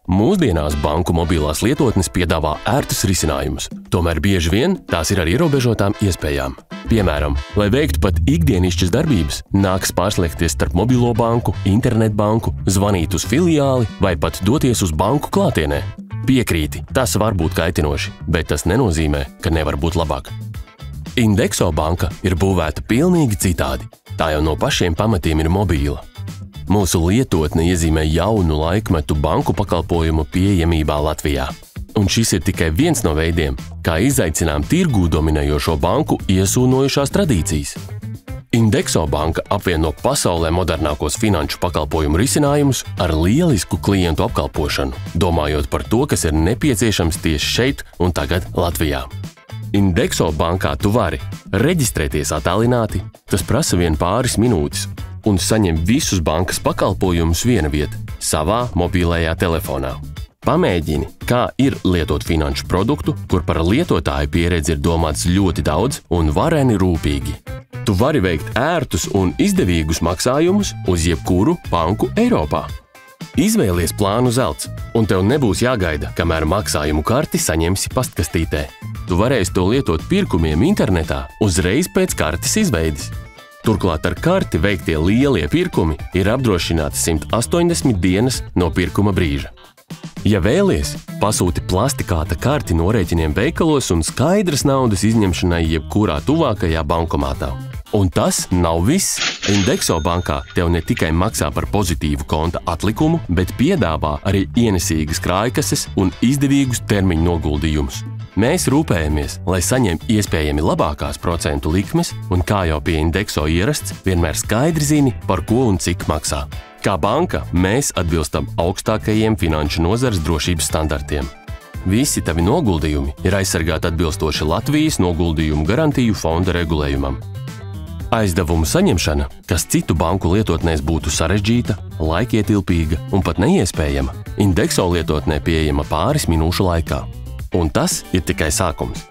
Mūsdienās banku mobilās lietotnes piedāvā ērtus risinājumus, tomēr bieži vien tās ir ar ierobežotām iespējām. Piemēram, lai veiktu pat ikdienišķas darbības, nākas pārslēgties starp mobilo banku, internetbanku, zvanīt uz filiāli vai pat doties uz banku klātienē. Piekrīti, tas var būt kaitinoši, bet tas nenozīmē, ka nevar būt labāk. Indexo banka ir būvēta pilnīgi citādi. Tā jau no pašiem pamatiem ir mobīla. Mūsu lietotne iezīmē jaunu laikmetu banku pakalpojumu pieejamībā Latvijā. Un šis ir tikai viens no veidiem, kā izaicinām tirgū dominējošo banku iesūnojušās tradīcijas. Indexo banka apvieno pasaulē modernākos finanšu pakalpojumu risinājumus ar lielisku klientu apkalpošanu, domājot par to, kas ir nepieciešams tieši šeit un tagad Latvijā. Indexo bankā tu vari reģistrēties attālināti, tas prasa vien pāris minūtes, un saņem visus bankas pakalpojumus viena vieta, savā mobilajā telefonā. Pamēģini, kā ir lietot finanšu produktu, kur par lietotāju pieredzi ir domāts ļoti daudz un vareni rūpīgi. Tu vari veikt ērtus un izdevīgus maksājumus uz jebkuru banku Eiropā. Izvēlies plānu zelts, un tev nebūs jāgaida, kamēr maksājumu karti saņemsi pastkastītē. Tu varēsi to lietot pirkumiem internetā uzreiz pēc kartes izveides. Turklāt ar karti veiktie lielie pirkumi ir apdrošināti 180 dienas no pirkuma brīža. Ja vēlies, pasūti plastikāta karti norēķiniem veikalos un skaidras naudas izņemšanai jebkurā tuvākajā bankomātā. Un tas nav viss. Indexo bankā tev ne tikai maksā par pozitīvu konta atlikumu, bet piedāvā arī ienesīgas krājkases un izdevīgus termiņu noguldījumus. Mēs rūpējamies, lai saņem iespējami labākās procentu likmes un, kā jau pie Indexo ierasts, vienmēr skaidri zini, par ko un cik maksā. Kā banka, mēs atbilstam augstākajiem finanšu nozares drošības standartiem. Visi tavi noguldījumi ir aizsargāti atbilstoši Latvijas noguldījumu garantiju fonda regulējumam. Aizdevumu saņemšana, kas citu banku lietotnēs būtu sarežģīta, laikietilpīga un pat neiespējama, Indexo lietotnē pieejama pāris minūšu laikā. Un tas ir tikai sākums.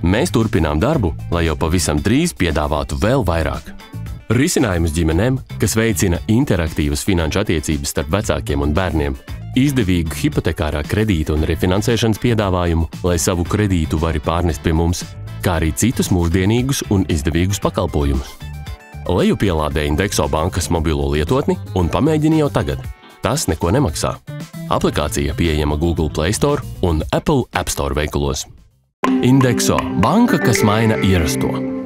Mēs turpinām darbu, lai jau pavisam drīz piedāvātu vēl vairāk. Risinājumus ģimenēm, kas veicina interaktīvas finanšu attiecības starp vecākiem un bērniem, izdevīgu hipotekārā kredīta un refinansēšanas piedāvājumu, lai savu kredītu vari pārnest pie mums, kā arī citus mūsdienīgus un izdevīgus pakalpojumus. Lejupielādē Indexo bankas mobilo lietotni un pamēģini jau tagad. Tas neko nemaksā. Aplikācija pieejama Google Play Store un Apple App Store veikalos. Indexo – banka, kas maina ierasto.